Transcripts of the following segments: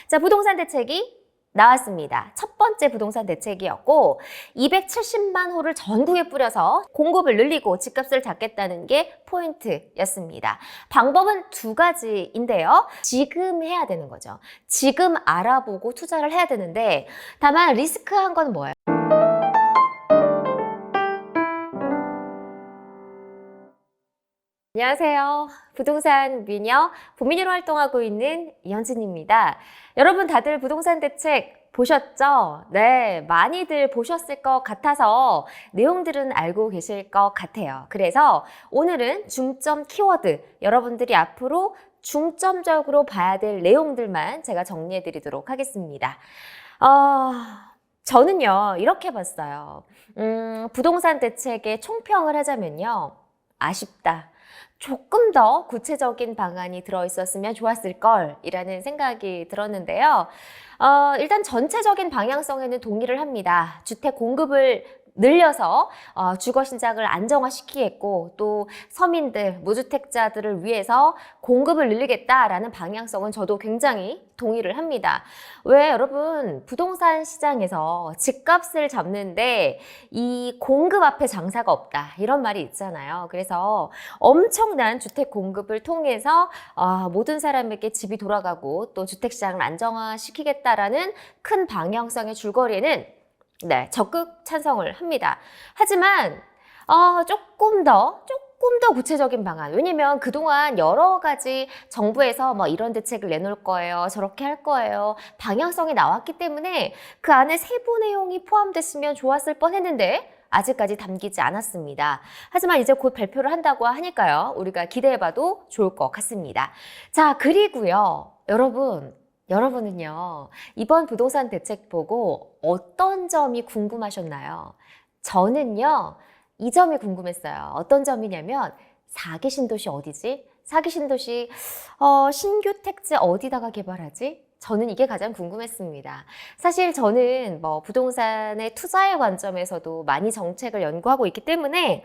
자, 부동산 대책이 나왔습니다. 첫 번째 부동산 대책이었고 270만 호를 전국에 뿌려서 공급을 늘리고 집값을 잡겠다는 게 포인트였습니다. 방법은 두 가지인데요. 지금 해야 되는 거죠. 지금 알아보고 투자를 해야 되는데 다만 리스크한 건 뭐예요? 안녕하세요. 부동산 미녀 보미녀로 활동하고 있는 이현진입니다. 여러분 다들 부동산 대책 보셨죠? 네, 많이들 보셨을 것 같아서 내용들은 알고 계실 것 같아요. 그래서 오늘은 중점 키워드, 여러분들이 앞으로 중점적으로 봐야 될 내용들만 제가 정리해 드리도록 하겠습니다. 저는요, 이렇게 봤어요. 부동산 대책의 총평을 하자면요. 아쉽다. 조금 더 구체적인 방안이 들어있었으면 좋았을 걸 이라는 생각이 들었는데요. 일단 전체적인 방향성에는 동의를 합니다. 주택 공급을 늘려서 주거 신작을 안정화시키겠고 또 서민들, 무주택자들을 위해서 공급을 늘리겠다라는 방향성은 저도 굉장히 동의를 합니다. 왜 여러분 부동산 시장에서 집값을 잡는데 이 공급 앞에 장사가 없다 이런 말이 있잖아요. 그래서 엄청난 주택 공급을 통해서 모든 사람에게 집이 돌아가고 또 주택 시장을 안정화시키겠다라는 큰 방향성의 줄거리에는 네, 적극 찬성을 합니다. 하지만 조금 더 구체적인 방안. 왜냐면 그동안 여러 가지 정부에서 뭐 이런 대책을 내놓을 거예요. 저렇게 할 거예요. 방향성이 나왔기 때문에 그 안에 세부 내용이 포함됐으면 좋았을 뻔했는데 아직까지 담기지 않았습니다. 하지만 이제 곧 발표를 한다고 하니까요. 우리가 기대해봐도 좋을 것 같습니다. 자, 그리고요. 여러분은요, 이번 부동산 대책 보고 어떤 점이 궁금하셨나요? 저는요, 이 점이 궁금했어요. 어떤 점이냐면, 4기 신도시 어디지? 4기 신도시, 신규 택지 어디다가 개발하지? 저는 이게 가장 궁금했습니다. 사실 저는 뭐 부동산의 투자의 관점에서도 많이 정책을 연구하고 있기 때문에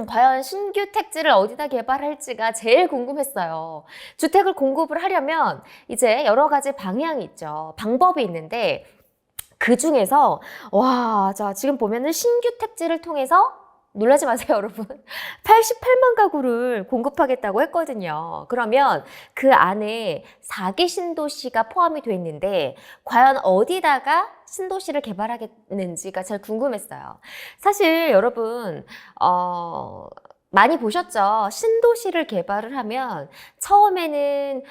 과연 신규 택지를 어디다 개발할지가 제일 궁금했어요. 주택을 공급을 하려면 이제 여러 가지 방향이 있죠. 방법이 있는데 그 중에서 자, 지금 보면은 신규 택지를 통해서 놀라지 마세요, 여러분. 88만 가구를 공급하겠다고 했거든요. 그러면 그 안에 4기 신도시가 포함이 돼 있는데 과연 어디다가 신도시를 개발하겠는지가 제일 궁금했어요. 사실 여러분 많이 보셨죠? 신도시를 개발을 하면 처음에는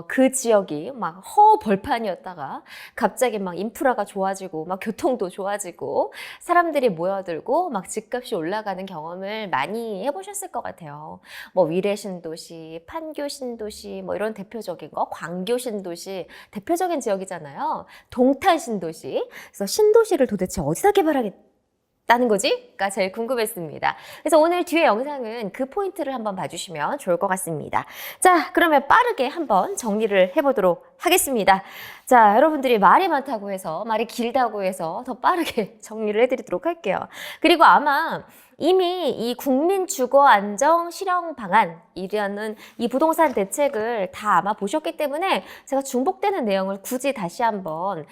그 지역이 막 허벌판이었다가 갑자기 막 인프라가 좋아지고 막 교통도 좋아지고 사람들이 모여들고 막 집값이 올라가는 경험을 많이 해보셨을 것 같아요. 뭐 위례 신도시, 판교 신도시 뭐 이런 대표적인 거, 광교 신도시 대표적인 지역이잖아요. 동탄 신도시. 그래서 신도시를 도대체 어디다 개발하겠다는 거지?가 제일 궁금했습니다. 그래서 오늘 뒤에 영상은 그 포인트를 한번 봐주시면 좋을 것 같습니다. 자, 그러면 빠르게 한번 정리를 해보도록 하겠습니다. 자, 여러분들이 말이 많다고 해서, 말이 길다고 해서 더 빠르게 정리를 해드리도록 할게요. 그리고 아마 이미 이 국민주거안정 실현 방안이라는 이 부동산 대책을 다 아마 보셨기 때문에 제가 중복되는 내용을 굳이 다시 한번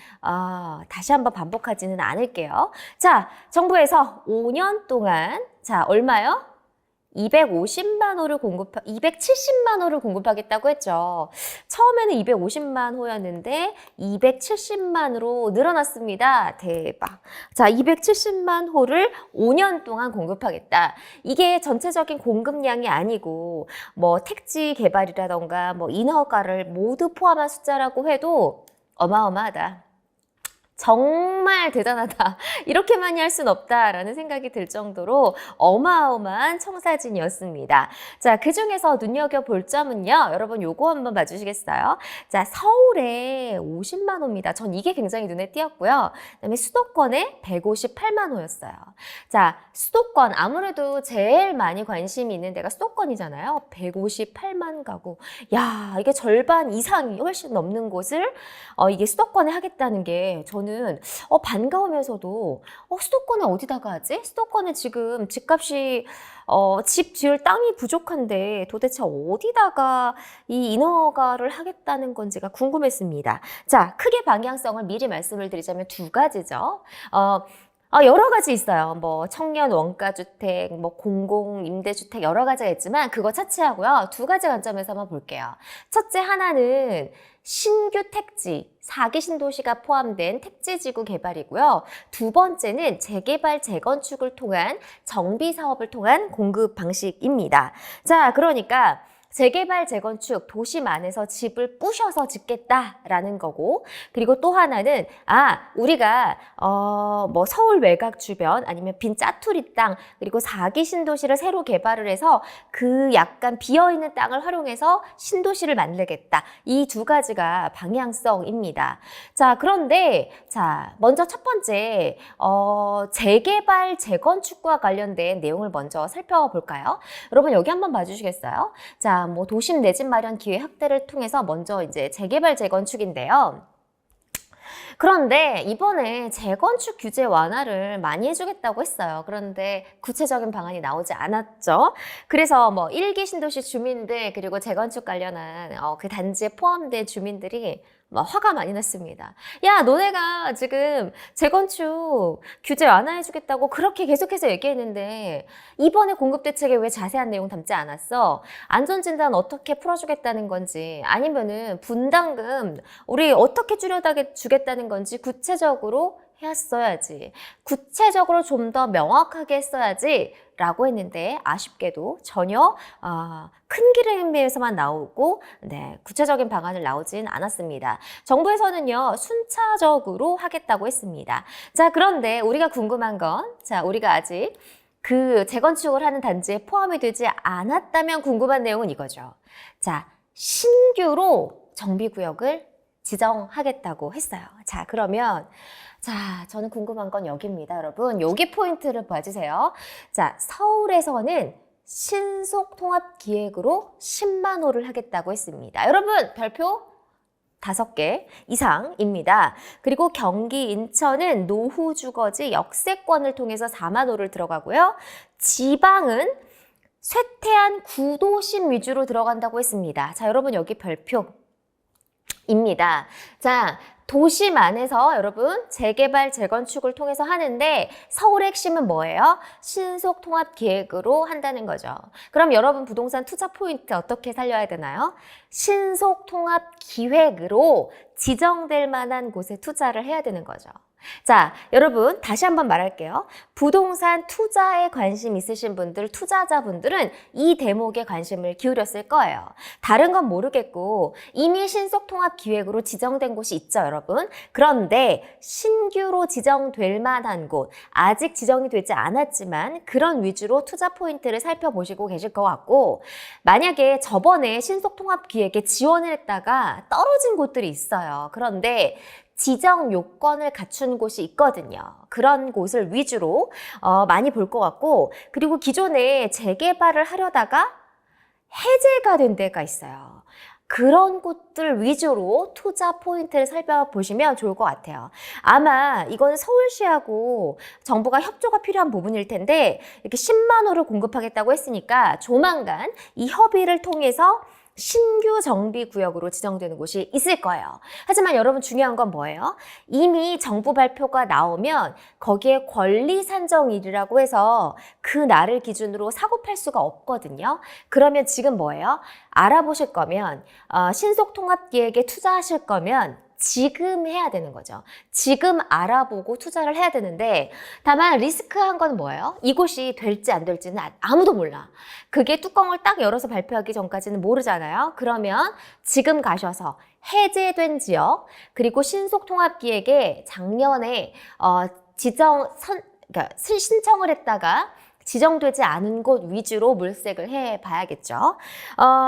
반복하지는 않을게요. 자, 정부에서 5년 동안 얼마요? 270만 호를 공급하겠다고 했죠. 처음에는 250만 호였는데 270만으로 늘어났습니다. 대박. 자, 270만 호를 5년 동안 공급하겠다. 이게 전체적인 공급량이 아니고 뭐 택지 개발이라던가 뭐 인허가를 모두 포함한 숫자라고 해도 어마어마하다. 정말 대단하다. 이렇게 많이 할 순 없다라는 생각이 들 정도로 어마어마한 청사진이었습니다. 자, 그 중에서 눈여겨볼 점은요. 여러분 요거 한번 봐주시겠어요? 자, 서울에 50만 호입니다. 전 이게 굉장히 눈에 띄었고요. 그다음에 수도권에 158만 호였어요. 자, 수도권 아무래도 제일 많이 관심이 있는 데가 수도권이잖아요. 158만 가구. 야, 이게 절반 이상이 훨씬 넘는 곳을 이게 수도권에 하겠다는 게 저는 저는 반가우면서도 수도권에 어디다가 하지? 수도권에 지금 집값이 집 지을 땅이 부족한데 도대체 어디다가 이 인허가를 하겠다는 건지가 궁금했습니다. 자, 크게 방향성을 미리 말씀을 드리자면 두 가지죠. 여러 가지 있어요. 뭐 청년 원가주택, 뭐 공공 임대주택 여러 가지가 있지만 그거 차치하고요. 두 가지 관점에서 한번 볼게요. 첫째 하나는 신규 택지, 4기 신도시가 포함된 택지지구 개발이고요. 두 번째는 재개발, 재건축을 통한 정비 사업을 통한 공급 방식입니다. 자, 그러니까 재개발, 재건축, 도심 안에서 집을 부셔서 짓겠다라는 거고, 그리고 또 하나는, 우리가, 뭐 서울 외곽 주변, 아니면 빈 짜투리 땅, 그리고 4기 신도시를 새로 개발을 해서 그 약간 비어있는 땅을 활용해서 신도시를 만들겠다. 이 두 가지가 방향성입니다. 자, 그런데, 먼저 첫 번째, 재개발, 재건축과 관련된 내용을 먼저 살펴볼까요? 여러분, 여기 한번 봐주시겠어요? 자, 뭐 도심 내 집 마련 기회 확대를 통해서 먼저 이제 재개발 재건축인데요. 그런데 이번에 재건축 규제 완화를 많이 해주겠다고 했어요. 그런데 구체적인 방안이 나오지 않았죠. 그래서 뭐 1기 신도시 주민들 그리고 재건축 관련한 그 단지에 포함된 주민들이 막 화가 많이 났습니다. 야, 너네가 지금 재건축 규제 완화해주겠다고 그렇게 계속해서 얘기했는데 이번에 공급대책에 왜 자세한 내용 담지 않았어? 안전진단 어떻게 풀어주겠다는 건지 아니면은 분담금 우리 어떻게 줄여주겠다는 건지 구체적으로 했어야지. 구체적으로 좀 더 명확하게 했어야지 라고 했는데 아쉽게도 전혀 큰 그림에서만 나오고 구체적인 방안을 나오진 않았습니다. 정부에서는요 순차적으로 하겠다고 했습니다. 자, 그런데 우리가 궁금한 건 우리가 아직 그 재건축을 하는 단지에 포함이 되지 않았다면 궁금한 내용은 이거죠. 자, 신규로 정비구역을 지정하겠다고 했어요. 자, 그러면 저는 궁금한 건 여기입니다, 여러분. 여기 포인트를 봐주세요. 자, 서울에서는 신속통합기획으로 10만 호를 하겠다고 했습니다. 여러분, 별표 5개 이상입니다. 그리고 경기, 인천은 노후주거지 역세권을 통해서 4만 호를 들어가고요. 지방은 쇠퇴한 구도심 위주로 들어간다고 했습니다. 자, 여러분 여기 별표입니다. 자, 도심 안에서 여러분 재개발, 재건축을 통해서 하는데 서울의 핵심은 뭐예요? 신속통합기획으로 한다는 거죠. 그럼 여러분 부동산 투자 포인트 어떻게 살려야 되나요? 신속통합기획으로 지정될 만한 곳에 투자를 해야 되는 거죠. 자, 여러분 다시 한번 말할게요. 부동산 투자에 관심 있으신 분들, 투자자분들은 이 대목에 관심을 기울였을 거예요. 다른 건 모르겠고 이미 신속통합기획으로 지정된 곳이 있죠, 여러분. 그런데 신규로 지정될 만한 곳, 아직 지정이 되지 않았지만 그런 위주로 투자 포인트를 살펴보시고 계실 것 같고, 만약에 저번에 신속통합기획에 지원을 했다가 떨어진 곳들이 있어요. 그런데 지정 요건을 갖춘 곳이 있거든요. 그런 곳을 위주로 많이 볼 것 같고, 그리고 기존에 재개발을 하려다가 해제가 된 데가 있어요. 그런 곳들 위주로 투자 포인트를 살펴보시면 좋을 것 같아요. 아마 이거는 서울시하고 정부가 협조가 필요한 부분일 텐데 이렇게 10만 호를 공급하겠다고 했으니까 조만간 이 협의를 통해서 신규 정비구역으로 지정되는 곳이 있을 거예요. 하지만 여러분 중요한 건 뭐예요? 이미 정부 발표가 나오면 거기에 권리산정일이라고 해서 그 날을 기준으로 사고팔 수가 없거든요. 그러면 지금 뭐예요? 알아보실 거면 신속통합기획에 투자하실 거면 지금 해야 되는 거죠. 지금 알아보고 투자를 해야 되는데 다만 리스크한 건 뭐예요? 이곳이 될지 안 될지는 아무도 몰라. 그게 뚜껑을 딱 열어서 발표하기 전까지는 모르잖아요. 그러면 지금 가셔서 해제된 지역 그리고 신속통합기획에 작년에 그러니까 신청을 했다가 지정되지 않은 곳 위주로 물색을 해봐야겠죠.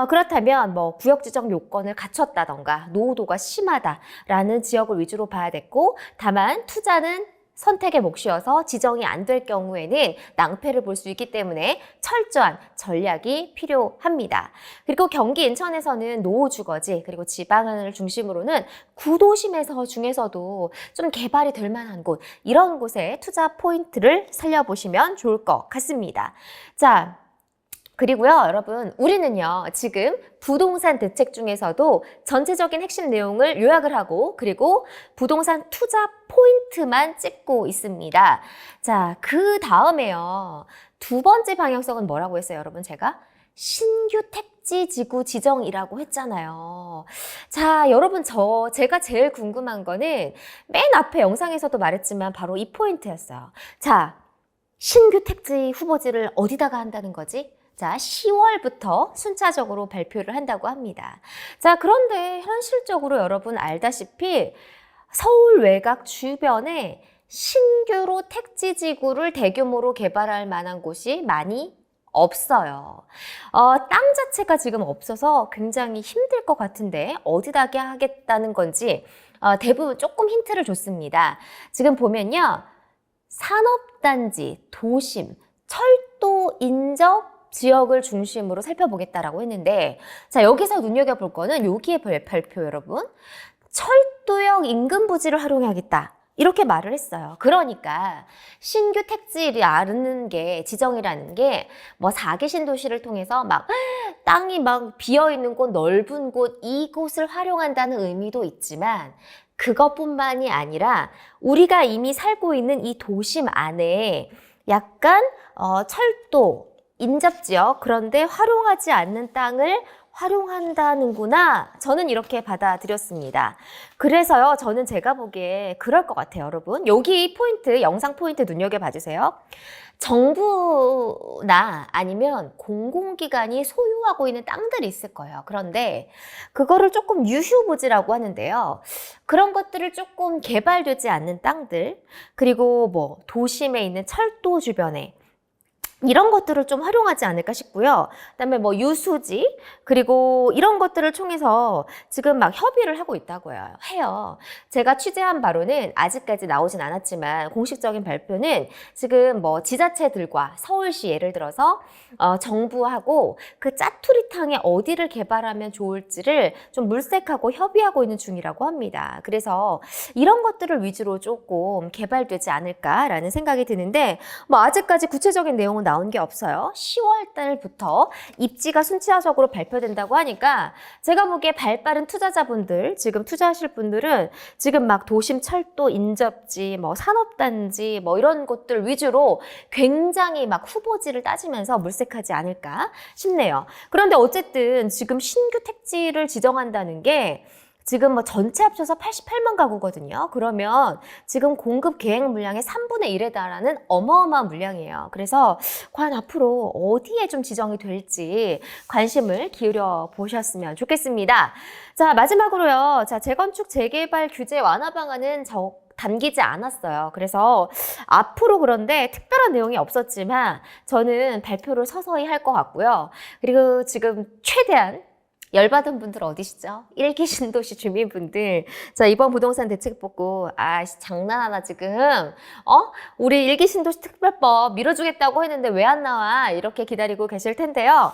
그렇다면 뭐 구역 지정 요건을 갖췄다던가 노후도가 심하다라는 지역을 위주로 봐야 됐고, 다만 투자는 선택의 몫이어서 지정이 안 될 경우에는 낭패를 볼 수 있기 때문에 철저한 전략이 필요합니다. 그리고 경기 인천에서는 노후주거지 그리고 지방을 중심으로는 구도심에서 중에서도 좀 개발이 될 만한 곳 이런 곳에 투자 포인트를 살려보시면 좋을 것 같습니다. 자, 그리고요, 여러분, 우리는요, 지금 부동산 대책 중에서도 전체적인 핵심 내용을 요약을 하고, 그리고 부동산 투자 포인트만 찍고 있습니다. 자, 그 다음에요, 두 번째 방향성은 뭐라고 했어요, 여러분? 제가? 신규 택지 지구 지정이라고 했잖아요. 자, 여러분, 제가 제일 궁금한 거는 맨 앞에 영상에서도 말했지만 바로 이 포인트였어요. 자, 신규 택지 후보지를 어디다가 한다는 거지? 자, 10월부터 순차적으로 발표를 한다고 합니다. 자, 그런데 현실적으로 여러분 알다시피 서울 외곽 주변에 신규로 택지지구를 대규모로 개발할 만한 곳이 많이 없어요. 땅 자체가 지금 없어서 굉장히 힘들 것 같은데 어디다가 하겠다는 건지 대부분 조금 힌트를 줬습니다. 지금 보면요. 산업단지, 도심, 철도 인접 지역을 중심으로 살펴보겠다라고 했는데 자 여기서 눈여겨볼 거는 여기에 발표 여러분 철도역 인근 부지를 활용하겠다 이렇게 말을 했어요. 그러니까 신규 택지라는 게 지정이라는 게 뭐 4기 신도시를 통해서 막 땅이 막 비어있는 곳 넓은 곳 이곳을 활용한다는 의미도 있지만 그것뿐만이 아니라 우리가 이미 살고 있는 이 도심 안에 약간 철도 인접지역 그런데 활용하지 않는 땅을 활용한다는구나 저는 이렇게 받아들였습니다. 그래서요 저는 제가 보기에 그럴 것 같아요. 여러분 여기 포인트 영상 포인트 눈여겨봐 주세요. 정부나 아니면 공공기관이 소유하고 있는 땅들이 있을 거예요. 그런데 그거를 조금 유휴부지라고 하는데요. 그런 것들을 조금 개발되지 않는 땅들 그리고 뭐 도심에 있는 철도 주변에 이런 것들을 좀 활용하지 않을까 싶고요. 그다음에 뭐 유수지 그리고 이런 것들을 통해서 지금 막 협의를 하고 있다고 해요. 제가 취재한 바로는 아직까지 나오진 않았지만 공식적인 발표는 지금 뭐 지자체들과 서울시 예를 들어서 정부하고 그 짜투리탕에 어디를 개발하면 좋을지를 좀 물색하고 협의하고 있는 중이라고 합니다. 그래서 이런 것들을 위주로 조금 개발되지 않을까라는 생각이 드는데 뭐 아직까지 구체적인 내용은 나온 게 없어요. 10월 달부터 입지가 순차적으로 발표된다고 하니까 제가 보기에 발빠른 투자자분들, 지금 투자하실 분들은 지금 막 도심 철도 인접지, 뭐 산업단지, 뭐 이런 곳들 위주로 굉장히 막 후보지를 따지면서 물색하지 않을까 싶네요. 그런데 어쨌든 지금 신규 택지를 지정한다는 게 지금 뭐 전체 합쳐서 88만 가구거든요. 그러면 지금 공급 계획 물량의 3분의 1에 달하는 어마어마한 물량이에요. 그래서 과연 앞으로 어디에 좀 지정이 될지 관심을 기울여 보셨으면 좋겠습니다. 자, 마지막으로요. 자, 재건축 재개발 규제 완화 방안은 담기지 않았어요. 그래서 앞으로 그런데 특별한 내용이 없었지만 저는 발표를 서서히 할 것 같고요. 그리고 지금 최대한 열받은 분들 어디시죠? 1기 신도시 주민분들. 자, 이번 부동산 대책 보고, 장난하나, 지금? 우리 1기 신도시 특별법 밀어주겠다고 했는데 왜 안 나와? 이렇게 기다리고 계실 텐데요.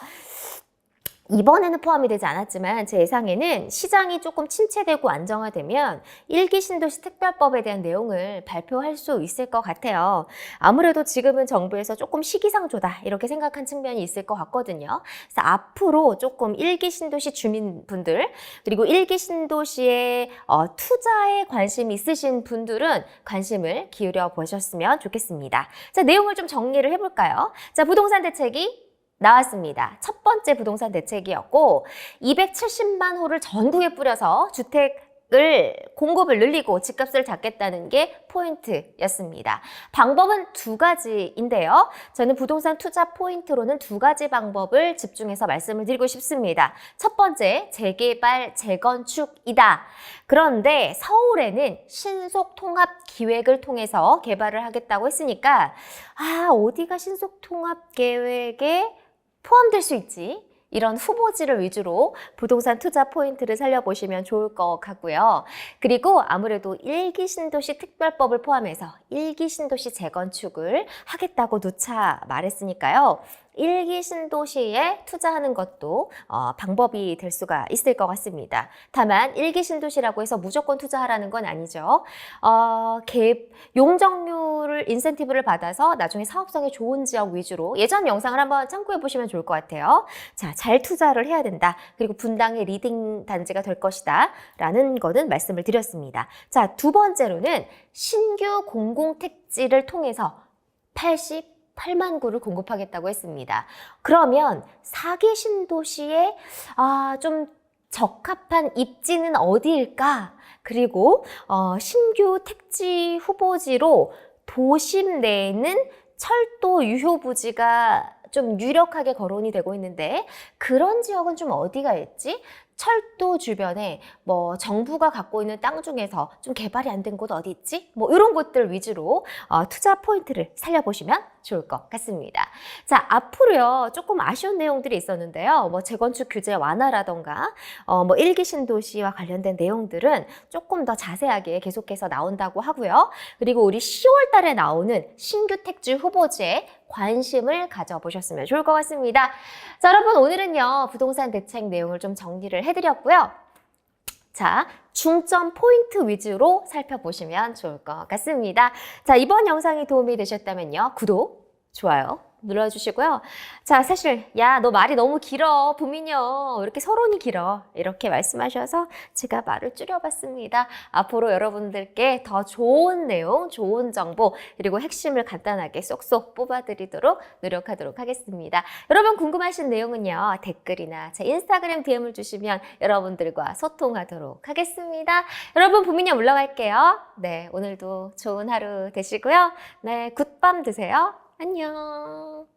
이번에는 포함이 되지 않았지만 제 예상에는 시장이 조금 침체되고 안정화되면 1기 신도시 특별법에 대한 내용을 발표할 수 있을 것 같아요. 아무래도 지금은 정부에서 조금 시기상조다 이렇게 생각한 측면이 있을 것 같거든요. 그래서 앞으로 조금 1기 신도시 주민분들 그리고 1기 신도시에 투자에 관심이 있으신 분들은 관심을 기울여 보셨으면 좋겠습니다. 자, 내용을 좀 정리를 해볼까요? 자, 부동산 대책이 나왔습니다. 첫 번째 부동산 대책이었고 270만 호를 전국에 뿌려서 주택을 공급을 늘리고 집값을 잡겠다는 게 포인트였습니다. 방법은 두 가지인데요. 저는 부동산 투자 포인트로는 두 가지 방법을 집중해서 말씀을 드리고 싶습니다. 첫 번째, 재개발, 재건축이다. 그런데 서울에는 신속통합 기획을 통해서 개발을 하겠다고 했으니까 어디가 신속통합 계획에 포함될 수 있지? 이런 후보지를 위주로 부동산 투자 포인트를 살려보시면 좋을 것 같고요. 그리고 아무래도 일기 신도시 특별법을 포함해서 일기 신도시 재건축을 하겠다고 누차 말했으니까요. 일기 신도시에 투자하는 것도 방법이 될 수가 있을 것 같습니다. 다만 일기 신도시라고 해서 무조건 투자하라는 건 아니죠. 용적률을 인센티브를 받아서 나중에 사업성이 좋은 지역 위주로 예전 영상을 한번 참고해 보시면 좋을 것 같아요. 자, 잘 투자를 해야 된다. 그리고 분당의 리딩 단지가 될 것이다. 라는 거는 말씀을 드렸습니다. 자, 두 번째로는 신규 공공택지를 통해서 88만 구를 공급하겠다고 했습니다. 그러면 4기 신도시에 좀 적합한 입지는 어디일까? 그리고 신규 택지 후보지로 도심 내에는 철도 유효 부지가 좀 유력하게 거론이 되고 있는데 그런 지역은 좀 어디가 있지? 철도 주변에 뭐 정부가 갖고 있는 땅 중에서 좀 개발이 안 된 곳 어디 있지? 뭐 이런 곳들 위주로 투자 포인트를 살려보시면 좋을 것 같습니다. 자, 앞으로요 조금 아쉬운 내용들이 있었는데요. 뭐 재건축 규제 완화라던가 뭐 일기 신도시와 관련된 내용들은 조금 더 자세하게 계속해서 나온다고 하고요. 그리고 우리 10월 달에 나오는 신규 택지 후보지에 관심을 가져보셨으면 좋을 것 같습니다. 자, 여러분 오늘은요 부동산 대책 내용을 좀 정리를 해드렸고요. 자, 중점 포인트 위주로 살펴보시면 좋을 것 같습니다. 자, 이번 영상이 도움이 되셨다면요. 구독, 좋아요 눌러주시고요. 자, 사실 야, 너 말이 너무 길어, 보민이요. 이렇게 서론이 길어. 이렇게 말씀하셔서 제가 말을 줄여봤습니다. 앞으로 여러분들께 더 좋은 내용, 좋은 정보, 그리고 핵심을 간단하게 쏙쏙 뽑아드리도록 노력하도록 하겠습니다. 여러분 궁금하신 내용은요. 댓글이나 제 인스타그램 DM을 주시면 여러분들과 소통하도록 하겠습니다. 여러분 보민이 물러갈게요. 네, 오늘도 좋은 하루 되시고요. 네, 굿밤 드세요. 안녕.